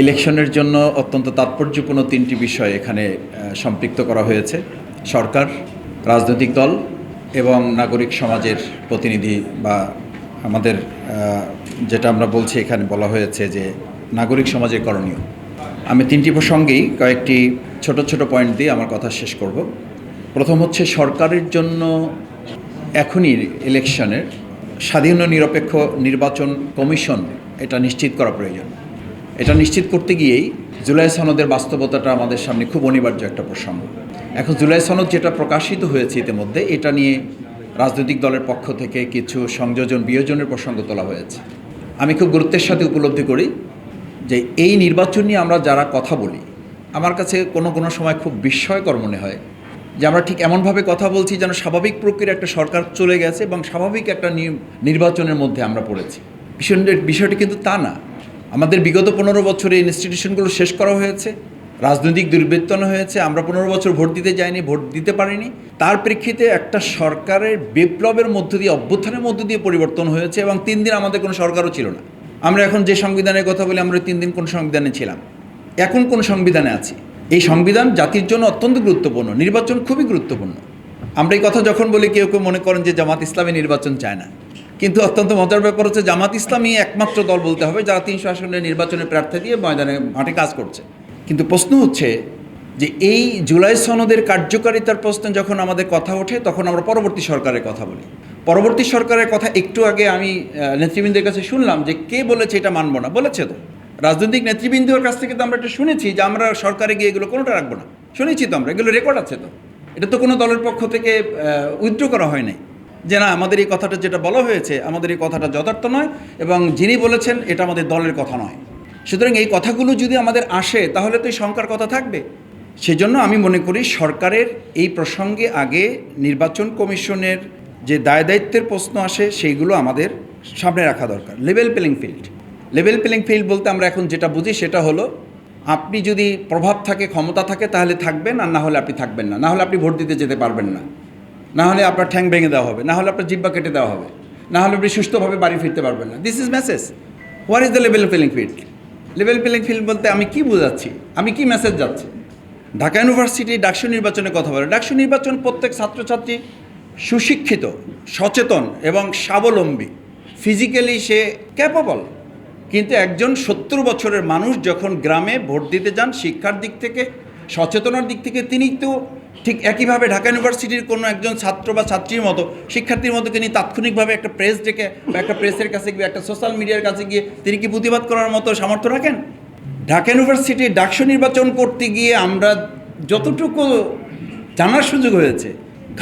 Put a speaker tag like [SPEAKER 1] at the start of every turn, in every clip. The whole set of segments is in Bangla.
[SPEAKER 1] ইলেকশনের জন্য অত্যন্ত তাৎপর্যপূর্ণ তিনটি বিষয় এখানে সম্পৃক্ত করা হয়েছে। সরকার, রাজনৈতিক দল এবং নাগরিক সমাজের প্রতিনিধি বা আমাদের যেটা আমরা বলছি এখানে বলা হয়েছে যে নাগরিক সমাজের করণীয়। আমি তিনটি প্রসঙ্গেই কয়েকটি ছোট ছোট পয়েন্ট দিয়ে আমার কথা শেষ করব। প্রথম হচ্ছে সরকারের জন্য এখনই ইলেকশনের স্বাধীন ও নিরপেক্ষ নির্বাচন কমিশন এটা নিশ্চিত করা প্রয়োজন। এটা নিশ্চিত করতে গিয়েই জুলাই সনদের বাস্তবতাটা আমাদের সামনে খুব অনিবার্য একটা প্রসঙ্গ। এখন জুলাই সনদ যেটা প্রকাশিত হয়েছে ইতিমধ্যে, এটা নিয়ে রাজনৈতিক দলের পক্ষ থেকে কিছু সংযোজন বিয়োজনের প্রসঙ্গ তোলা হয়েছে। আমি খুব গুরুত্বের সাথে উপলব্ধি করি যে এই নির্বাচন নিয়ে আমরা যারা কথা বলি, আমার কাছে কোনো কোনো সময় খুব বিস্ময়কর মনে হয় যে আমরা ঠিক এমনভাবে কথা বলছি যেন স্বাভাবিক প্রক্রিয়ার একটা সরকার চলে গেছে এবং স্বাভাবিক একটা নির্বাচনের মধ্যে আমরা পড়েছি। বিষয়টি কিন্তু তা না। আমাদের বিগত 15 বছরে ইনস্টিটিউশনগুলো শেষ করা হয়েছে, রাজনৈতিক দুর্বৃত্তায়ন হয়েছে, আমরা 15 বছর ভোট দিতে যাইনি, ভোট দিতে পারিনি। তার প্রেক্ষিতে একটা সরকারের বিপ্লবের মধ্য দিয়ে, অভ্যুত্থানের মধ্য দিয়ে পরিবর্তন হয়েছে এবং 3 দিন আমাদের কোনো সরকারও ছিল না। আমরা এখন যে সংবিধানের কথা বলি, আমরা 3 দিন কোন সংবিধানে ছিলাম, এখন কোন সংবিধানে আছি। এই সংবিধান জাতির জন্য অত্যন্ত গুরুত্বপূর্ণ, নির্বাচন খুবই গুরুত্বপূর্ণ। আমরা এই কথা যখন বলি, কেউ কেউ মনে করেন যে জামাত ইসলামী নির্বাচন চায় না, কিন্তু অত্যন্ত মজার ব্যাপার হচ্ছে জামাত ইসলামী একমাত্র দল বলতে হবে যারা 300 আসনের নির্বাচনের প্রার্থী দিয়ে মাঠে কাজ করছে। কিন্তু প্রশ্ন হচ্ছে যে এই জুলাই সনদের কার্যকারিতার প্রশ্নে যখন আমাদের কথা ওঠে, তখন আমরা পরবর্তী সরকারের কথা বলি। পরবর্তী সরকারের কথা একটু আগে আমি নেতৃবৃন্দের কাছে শুনলাম যে কে বলেছে এটা মানব না। বলেছে তো রাজনৈতিক নেতৃবৃন্দের কাছ থেকে, তো আমরা এটা শুনেছি যে আমরা সরকারে গিয়ে এগুলো কোনোটা রাখবো না। শুনেছি তো আমরা, এগুলো রেকর্ড আছে তো। এটা তো কোনো দলের পক্ষ থেকে উইথড্র করা হয় নাই যে না, আমাদের এই কথাটা যেটা বলা হয়েছে, আমাদের এই কথাটা যথার্থ নয় এবং যিনি বলেছেন এটা আমাদের দলের কথা নয়। সুতরাং এই কথাগুলো যদি আমাদের আসে, তাহলে তো এই শঙ্কার কথা থাকবে। সেজন্য আমি মনে করি সরকারের এই প্রসঙ্গে আগে নির্বাচন কমিশনের যে দায় দায়িত্বের প্রশ্ন আসে, সেইগুলো আমাদের সামনে রাখা দরকার। লেভেল প্লেইং ফিল্ড বলতে আমরা এখন যেটা বুঝি সেটা হলো, আপনি যদি প্রভাব থাকে, ক্ষমতা থাকে, তাহলে থাকবেন, আর না হলে আপনি থাকবেন না। না হলে আপনি ভোট দিতে যেতে পারবেন না, না হলে আপনার ঠ্যাং ভেঙে দেওয়া হবে, না হলে আপনার জিব্বা কেটে দেওয়া হবে, না হলে আপনি সুস্থভাবে বাড়ি ফিরতে পারবেন না। This is message. What is the level playing field? Level playing field বলতে আমি কি বোঝাচ্ছি, আমি কি মেসেজ যাচ্ছে? ঢাকা ইউনিভার্সিটি ডাকসু নির্বাচনের কথা বলে। ডাকসু নির্বাচন প্রত্যেক ছাত্রছাত্রী সুশিক্ষিত, সচেতন এবং স্বাবলম্বী, ফিজিক্যালি সে ক্যাপেবল। কিন্তু একজন 70 বছরের মানুষ যখন গ্রামে ভোট দিতে যান, শিক্ষার দিক থেকে, সচেতনার দিক থেকে তিনি তো ঠিক একইভাবে ঢাকা ইউনিভার্সিটির কোনো একজন ছাত্র বা ছাত্রীর মতো, শিক্ষার্থীর মতো তিনি তাৎক্ষণিকভাবে একটা প্রেস ডেকে বা একটা প্রেসের কাছে গিয়ে, একটা সোশ্যাল মিডিয়ার কাছে গিয়ে তিনি কি প্রতিবাদ করার মতো সামর্থ্য রাখেন? ঢাকা ইউনিভার্সিটির ডাকসু নির্বাচন করতে গিয়ে আমরা যতটুকু জানার সুযোগ হয়েছে,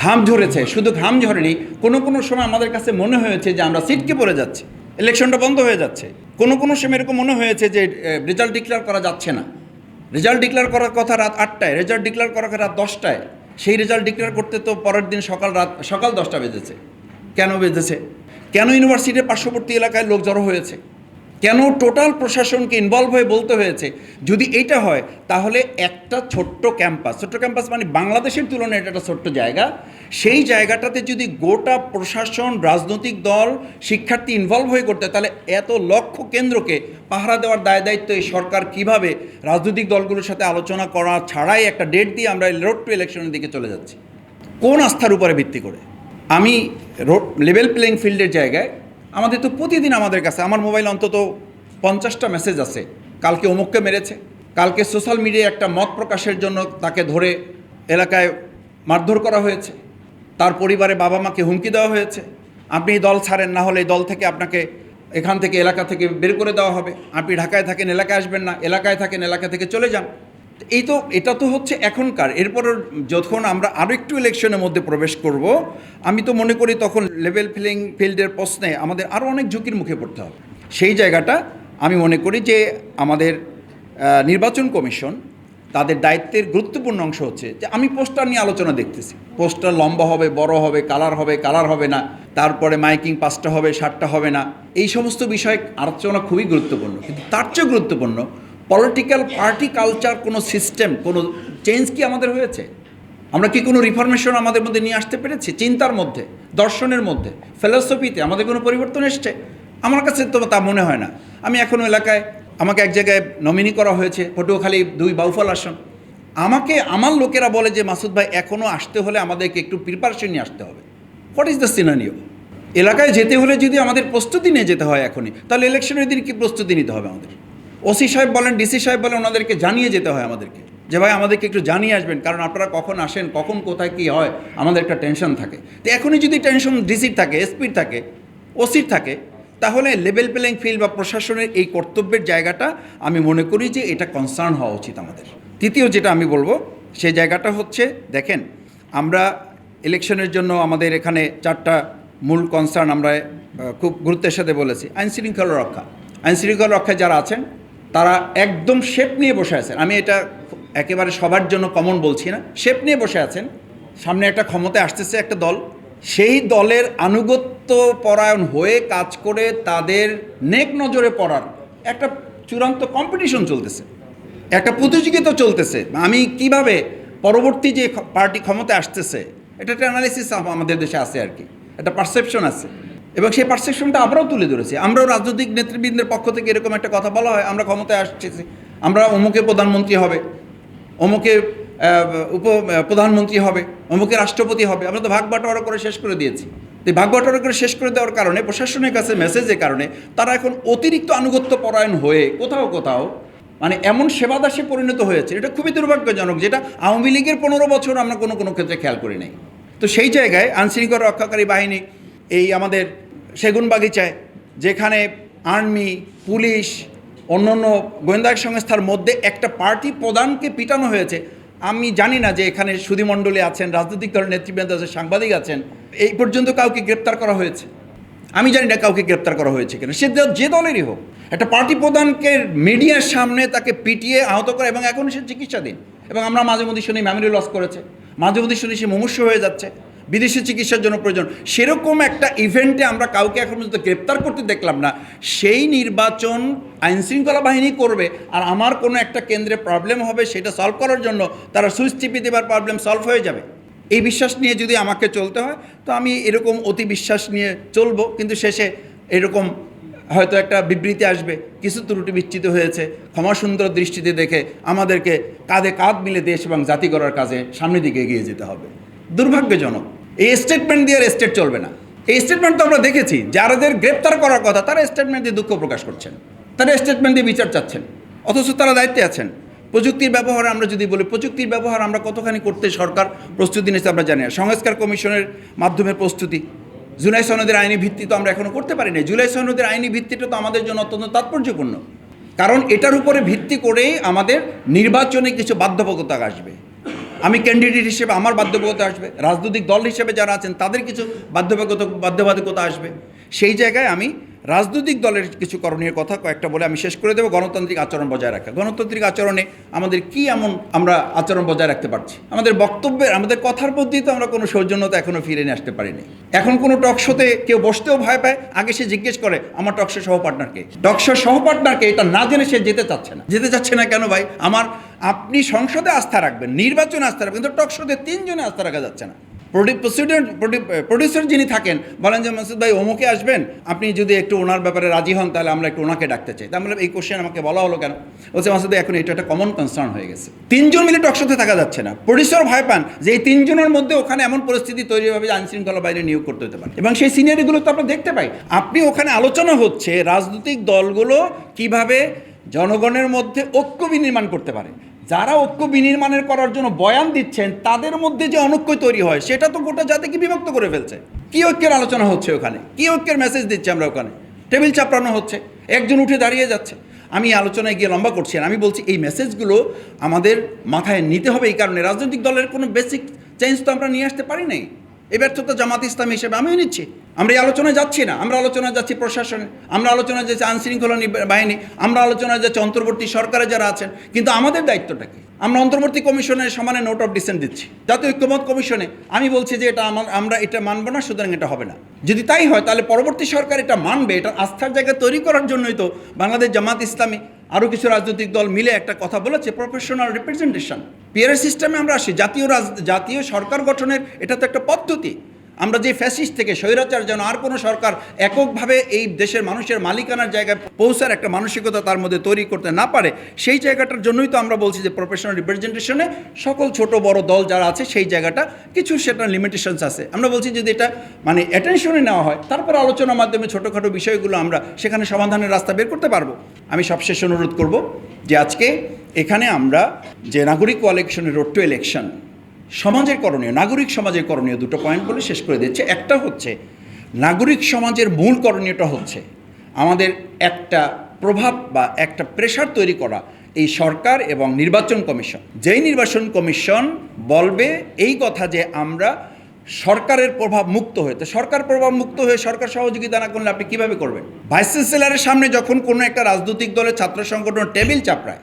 [SPEAKER 1] ঘাম ঝরেছে, শুধু ঘাম ঝরেনি, কোনো কোনো সময় আমাদের কাছে মনে হয়েছে যে আমরা সিটকে পড়ে যাচ্ছি, ইলেকশনটা বন্ধ হয়ে যাচ্ছে। কোনো কোনো সময় এরকম মনে হয়েছে যে রেজাল্ট ডিক্লেয়ার করা যাচ্ছে না। রেজাল্ট ডিক্লেয়ার করার কথা রাত 8টায়, রেজাল্ট ডিক্লেয়ার করার রাত 10টায়। সেই রেজাল্ট ডিক্লেয়ার করতে তো পরের দিন সকাল 10টা বেজেছে। কেন বেজেছে? কেন ইউনিভার্সিটির পার্শ্ববর্তী এলাকায় লোক জড়ো হয়েছে? কেন টোটাল প্রশাসনকে ইনভলভ হয়ে বলতে হয়েছে? যদি এইটা হয়, তাহলে একটা ছোট্ট ক্যাম্পাস মানে বাংলাদেশের তুলনায় এটা একটা ছোট্ট জায়গা, সেই জায়গাটাতে যদি গোটা প্রশাসন, রাজনৈতিক দল, শিক্ষার্থী ইনভলভ হয়ে করতে, তাহলে এত লক্ষ কেন্দ্রকে পাহারা দেওয়ার দায় দায়িত্ব এই সরকার কীভাবে রাজনৈতিক দলগুলোর সাথে আলোচনা করা ছাড়াই একটা ডেট দিয়ে আমরা রোড টু ইলেকশনের দিকে চলে যাচ্ছি? কোন আস্থার উপরে ভিত্তি করে? আমি লেভেল প্লেইং ফিল্ডের জায়গায় আমাদের তো প্রতিদিন আমাদের কাছে, আমার মোবাইল অন্তত 50টা মেসেজ আছে। কালকে অমুককে মেরেছে, কালকে সোশ্যাল মিডিয়ায় একটা মত প্রকাশের জন্য তাকে ধরে এলাকায় মারধর করা হয়েছে, তার পরিবারে বাবা মাকে হুমকি দেওয়া হয়েছে, আপনি এই দল ছাড়েন, না হলে এই দল থেকে আপনাকে এখান থেকে, এলাকা থেকে বের করে দেওয়া হবে, আপনি ঢাকায় থাকেন এলাকায় আসবেন না, এলাকায় থাকেন এলাকা থেকে চলে যান। এটা তো হচ্ছে এখনকার। এরপর যখন আমরা আরও একটু ইলেকশনের মধ্যে প্রবেশ করব, আমি তো মনে করি তখন লেভেল প্লেইং ফিল্ডের প্রশ্নে আমাদের আরও অনেক ঝুঁকির মুখে পড়তে হবে। সেই জায়গাটা আমি মনে করি যে আমাদের নির্বাচন কমিশন, তাদের দায়িত্বের গুরুত্বপূর্ণ অংশ হচ্ছে যে আমি পোস্টার নিয়ে আলোচনা দেখতেছি, পোস্টার লম্বা হবে, বড় হবে, কালার হবে না, তারপরে মাইকিং 5টা হবে, 7টা হবে না, এই সমস্ত বিষয় আলোচনা খুবই গুরুত্বপূর্ণ। কিন্তু তার চেয়ে গুরুত্বপূর্ণ পলিটিক্যাল পার্টি কালচার, কোনো সিস্টেম, কোনো চেঞ্জ কি আমাদের হয়েছে? আমরা কি কোনো রিফরমেশন আমাদের মধ্যে নিয়ে আসতে পেরেছি? চিন্তার মধ্যে, দর্শনের মধ্যে, ফিলসফিতে আমাদের কোনো পরিবর্তন এসছে? আমার কাছে তো তা মনে হয় না। আমি এখনও এলাকায় আমাকে এক জায়গায় নমিনি করা হয়েছে, পটুয়াখালী 2 বাউফল আসন। আমাকে আমার লোকেরা বলে যে মাসুদ ভাই এখনও আসতে হলে আমাদেরকে একটু প্রিপারেশন নিয়ে আসতে হবে। What is the scenario? এলাকায় যেতে হলে যদি আমাদের প্রস্তুতি নিয়ে যেতে হয় এখনই, তাহলে ইলেকশনের দিন কি প্রস্তুতি নিতে হবে আমাদের? ওসি সাহেব বলেন, ডিসি সাহেব বলেন, ওনাদেরকে জানিয়ে যেতে হয় আমাদেরকে যে ভাই আমাদেরকে একটু জানিয়ে আসবেন, কারণ আপনারা কখন আসেন, কখন কোথায় কী হয়, আমাদের একটা টেনশন থাকে। তো এখনই যদি টেনশন ডিসির থাকে, এসপির থাকে, ওসির থাকে, তাহলে লেভেল প্লেইং ফিল্ড বা প্রশাসনের এই কর্তব্যের জায়গাটা আমি মনে করি যে এটা কনসার্ন হওয়া উচিত আমাদের। তৃতীয় যেটা আমি বলবো সেই জায়গাটা হচ্ছে, দেখেন আমরা ইলেকশনের জন্য আমাদের এখানে 4টা মূল কনসার্ন আমরা খুব গুরুত্বের সাথে বলেছি। আইনশৃঙ্খলা রক্ষা, আইনশৃঙ্খলা রক্ষায় যারা আছেন তারা একদম শেপ নিয়ে বসে আছেন। আমি এটা একেবারে সবার জন্য কমন বলছি না, শেপ নিয়ে বসে আছেন। সামনে একটা ক্ষমতায় আসতেছে একটা দল, সেই দলের আনুগত্য পরায়ণ হয়ে কাজ করে তাদের নেক নজরে পড়ার একটা চূড়ান্ত কম্পিটিশন চলতেছে, একটা প্রতিযোগিতা চলতেছে। আমি কিভাবে পরবর্তী যে পার্টি ক্ষমতায় আসতেছে এটা একটা অ্যানালিসিস আমাদের দেশে আছে আর কি, একটা পারসেপশন আছে, এবং সেই পারসেপশনটা আমরাও তুলে ধরেছি। আমরাও রাজনৈতিক নেতৃবৃন্দের পক্ষ থেকে এরকম একটা কথা বলা হয়, আমরা ক্ষমতায় আসতেছি, আমরা অমুকে প্রধানমন্ত্রী হবে, অমুকে প্রধানমন্ত্রী হবে, অমুকে রাষ্ট্রপতি হবে। আমরা তো ভাগ বাটোয়ারা করে শেষ করে দিয়েছি। এই ভাগ বাটোয়ারা করে শেষ করে দেওয়ার কারণে প্রশাসনের কাছে মেসেজের কারণে তারা এখন অতিরিক্ত আনুগত্য পরায়ণ হয়ে কোথাও কোথাও মানে এমন সেবাদাসে পরিণত হয়েছে, এটা খুবই দুর্ভাগ্যজনক, যেটা আওয়ামী লীগের 15 বছর আমরা কোনো ক্ষেত্রে খেয়াল করি নাই। তো সেই জায়গায় আইনশৃঙ্খলা রক্ষাকারী বাহিনী এই আমাদের সেগুনবাগিচায় যেখানে আর্মি, পুলিশ, অন্যান্য গোয়েন্দা সংস্থার মধ্যে একটা পার্টি প্রধানকে পিটানো হয়েছে। আমি জানি না যে এখানে সুধীমণ্ডলী আছেন, রাজনৈতিক দলের নেতৃবৃন্দ আছেন, সাংবাদিক আছেন, এই পর্যন্ত কাউকে গ্রেপ্তার করা হয়েছে? আমি জানি না কাউকে গ্রেপ্তার করা হয়েছে কিনা, সে যে দলেরই হোক। একটা পার্টি প্রধানকে মিডিয়ার সামনে তাকে পিটিয়ে আহত করে, এবং এখন সে চিকিৎসাধীন। এবং আমরা মাঝে মধ্যে শুনি মেমোরি লস করেছে, মাঝে মধ্যে শুনি সে মুমূর্ষু হয়ে যাচ্ছে, বিদেশি চিকিৎসার জন্য প্রয়োজন। সেরকম একটা ইভেন্টে আমরা কাউকে এখন পর্যন্ত গ্রেপ্তার করতে দেখলাম না। সেই নির্বাচন আইনশৃঙ্খলা বাহিনী করবে, আর আমার কোনো একটা কেন্দ্রে প্রবলেম হবে, সেটা সলভ করার জন্য তারা সুইচ টিপে দেবার প্রবলেম সলভ হয়ে যাবে। এই বিশ্বাস নিয়ে যদি আমাকে চলতে হয় তো আমি এরকম অতি বিশ্বাস নিয়ে চলবো, কিন্তু শেষে এরকম হয়তো একটা বিবৃতি আসবে, কিছু ত্রুটি বিচ্ছিত হয়েছে, ক্ষমা সুন্দর দৃষ্টিতে দেখে আমাদেরকে কাঁধে কাঁধ মিলে দেশ এবং জাতি করার কাজে সামনের দিকে এগিয়ে যেতে হবে। দুর্ভাগ্যজনক, এই স্টেটমেন্ট দিয়ে স্টেট চলবে না। এই স্টেটমেন্ট তো আমরা দেখেছি, যাদের গ্রেপ্তার করার কথা তারা স্টেটমেন্ট দিয়ে দুঃখ প্রকাশ করছেন, তারা স্টেটমেন্ট দিয়ে বিচার চাচ্ছেন, অথচ তারা দায়িত্বে আছেন। প্রযুক্তির ব্যবহার আমরা যদি বলি, প্রযুক্তির ব্যবহার আমরা কতখানি করতে সরকার প্রস্তুতি নিয়েছে আমরা জানি না। সংস্কার কমিশনের মাধ্যমে প্রস্তুতি, জুলাই সনদের আইনি ভিত্তি তো আমরা এখনও করতে পারি না। জুলাই সনদের আইনি ভিত্তিটা তো আমাদের জন্য অত্যন্ত তাৎপর্যপূর্ণ, কারণ এটার উপরে ভিত্তি করেই আমাদের নির্বাচনে কিছু বাধ্যবাধকতা আসবে। আমি ক্যান্ডিডেট হিসেবে আমার বাধ্যবাধকতা আসবে, রাজনৈতিক দল হিসেবে যারা আছেন তাদের কিছু বাধ্যবাধকতা আসবে। সেই জায়গায় আমি রাজনৈতিক দলের কিছু করণীয় কথা কয়েকটা বলে আমি শেষ করে দেবো। গণতান্ত্রিক আচরণ বজায় রাখা, গণতান্ত্রিক আচরণে আমাদের কি এমন আমরা আচরণ বজায় রাখতে পারছি? আমাদের বক্তব্যের, আমাদের কথার মধ্যেই তো আমরা কোনো সৌজন্যতা এখনও ফিরে নিয়ে আসতে পারিনি। এখন কোনো টকশোতে কেউ বসতেও ভয় পায়, আগে সে জিজ্ঞেস করে আমার টকশো সহপার্টনারকে, টকশো সহপার্টনারকে এটা না জেনে সে যেতে চাচ্ছে না কেন ভাই? আপনি সংসদে আস্থা রাখবেন, নির্বাচনে আস্থা রাখবেন, কিন্তু টকশোতে 3 জনে আস্থা রাখা যাচ্ছে না। প্রডিউসার যিনি থাকেন বলেন যে মাসুদ ভাই অমুকে আসবেন, আপনি যদি একটু ওনার ব্যাপারে রাজি হন তাহলে আমরা একটু ওনাকে ডাকতে চাই। তাহলে এই কোশ্চেন আমাকে বলা হলো কেন? বলছে মাসুদ ভাই এখন এটা একটা কমন কনসার্ন হয়ে গেছে, 3 জন মিলে টকশোতে থাকা যাচ্ছে না। প্রডিউসার ভয় পান যে এই 3 জনের মধ্যে ওখানে এমন পরিস্থিতি তৈরি হবে যে আইনশৃঙ্খলা বাহিনী নিয়োগ করতে হতে পারে, এবং সেই সিনিয়রগুলো তো আমরা দেখতে পাই। আপনি ওখানে আলোচনা হচ্ছে রাজনৈতিক দলগুলো কিভাবে জনগণের মধ্যে ঐক্য বিনির্মাণ করতে পারে। যারা ঐক্য বিনির্মাণের করার জন্য বয়ান দিচ্ছেন তাদের মধ্যে যে অনৈক্য তৈরি হয় সেটা তো গোটা জাতিকে বিভক্ত করে ফেলছে। কি ঐক্যের আলোচনা হচ্ছে ওখানে? কি ঐক্যের মেসেজ দিচ্ছে আমরা ওখানে? টেবিল চাপড়ানো হচ্ছে, একজন উঠে দাঁড়িয়ে যাচ্ছে। আমি আলোচনায় গিয়ে লম্বা করছি না, আমি বলছি এই মেসেজগুলো আমাদের মাথায় নিতে হবে। এই কারণে রাজনৈতিক দলের কোনো বেসিক চেঞ্জ তো আমরা নিয়ে আসতে পারি নাই। এই ব্যর্থতা জামাত ইসলামী হিসেবে আমিও নিচ্ছি। আমরা এই আলোচনায় যাচ্ছি না, আমরা আলোচনায় যাচ্ছি প্রশাসনে, আমরা আলোচনায় যাচ্ছি আইনশৃঙ্খলা বাহিনী, আমরা আলোচনায় যাচ্ছি অন্তর্বর্তী সরকারে যারা আছেন। কিন্তু আমাদের দায়িত্বটা কি? আমরা অন্তর্বর্তী কমিশনের সমানে নোট অফ ডিসেন্ট দিচ্ছি, জাতীয় ঐক্যমত কমিশনে আমি বলছি যে এটা আমরা এটা মানব না, সুতরাং এটা হবে না। যদি তাই হয় তাহলে পরবর্তী সরকার এটা মানবে। এটা আস্থার জায়গা তৈরি করার জন্যই তো বাংলাদেশ জামাত ইসলামী আরও কিছু রাজনৈতিক দল মিলে একটা কথা বলেছে, প্রফেশনাল রিপ্রেজেন্টেশন। পিয়ারের সিস্টেমে আমরা আসি, জাতীয় সরকার গঠনের এটা তো একটা পদ্ধতি। আমরা যে ফ্যাসিস্ট থেকে স্বৈরাচার যেন আর কোনো সরকার এককভাবে এই দেশের মানুষের মালিকানার জায়গায় পৌঁছার একটা মানসিকতা তার মধ্যে তৈরি করতে না পারে, সেই জায়গাটার জন্যই তো আমরা বলছি যে প্রফেশনাল রিপ্রেজেন্টেশনে সকল ছোট বড় দল যারা আছে সেই জায়গাটা কিছু সেটা লিমিটেশনস আছে। আমরা বলছি যদি এটা মানে অ্যাটেনশনে নেওয়া হয়, তারপর আলোচনার মাধ্যমে ছোটোখাটো বিষয়গুলো আমরা সেখানে সমাধানের রাস্তা বের করতে পারবো। আমি সবশেষ অনুরোধ করব যে আজকে এখানে আমরা যে নাগরিক কোয়ালিশনের রোড টু ইলেকশন সমাজের করণীয়, নাগরিক সমাজের করণীয় দুটো পয়েন্ট বলে শেষ করে দিচ্ছে। একটা হচ্ছে নাগরিক সমাজের মূল করণীয়টা হচ্ছে আমাদের একটা প্রভাব বা একটা প্রেশার তৈরি করা এই সরকার এবং নির্বাচন কমিশন। যেই নির্বাচন কমিশন বলবে এই কথা যে আমরা সরকারের প্রভাব মুক্ত হয়ে, তো সরকার প্রভাব মুক্ত হয়ে সরকার সহযোগিতা না করলে আপনি কীভাবে করবেন? ভাইস চ্যান্সেলরের সামনে যখন কোনো একটা রাজনৈতিক দলের ছাত্র সংগঠন টেবিল চাপড়ায়,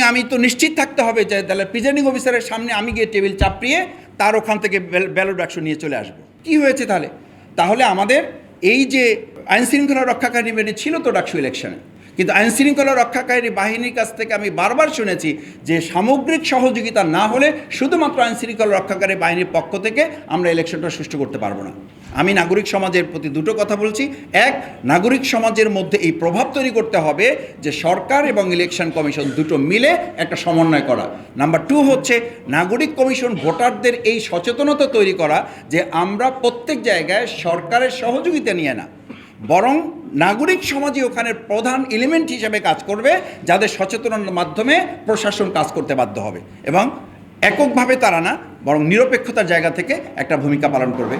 [SPEAKER 1] আমি তো নিশ্চিত থাকতে হবে যে তাহলে প্রিজাইডিং অফিসারের সামনে আমি গিয়ে টেবিল চাপড়িয়ে তার ওখান থেকে ব্যালট বাক্স নিয়ে চলে আসবো। কী হয়েছে তাহলে আমাদের এই যে আইনশৃঙ্খলা রক্ষাকারী বাহিনী ছিল তো ডাকসু ইলেকশনে, কিন্তু আইনশৃঙ্খলা রক্ষাকারী বাহিনীর কাছ থেকে আমি বারবার শুনেছি যে সামগ্রিক সহযোগিতা না হলে শুধুমাত্র আইনশৃঙ্খলা রক্ষাকারী বাহিনীর পক্ষ থেকে আমরা ইলেকশনটা সুষ্ঠু করতে পারবো না। আমি নাগরিক সমাজের প্রতি দুটো কথা বলছি। এক, নাগরিক সমাজের মধ্যে এই প্রভাব তৈরি করতে হবে যে সরকার এবং ইলেকশন কমিশন দুটো মিলে একটা সমন্বয় করা। নাম্বার টু হচ্ছে নাগরিক কমিশন ভোটারদের এই সচেতনতা তৈরি করা যে আমরা প্রত্যেক জায়গায় সরকারের সহযোগিতা নিয়ে না, বরং নাগরিক সমাজই ওখানে প্রধান এলিমেন্ট হিসেবে কাজ করবে, যাদের সচেতনতার মাধ্যমে প্রশাসন কাজ করতে বাধ্য হবে এবং এককভাবে তারা না, বরং নিরপেক্ষতার জায়গা থেকে একটা ভূমিকা পালন করবে।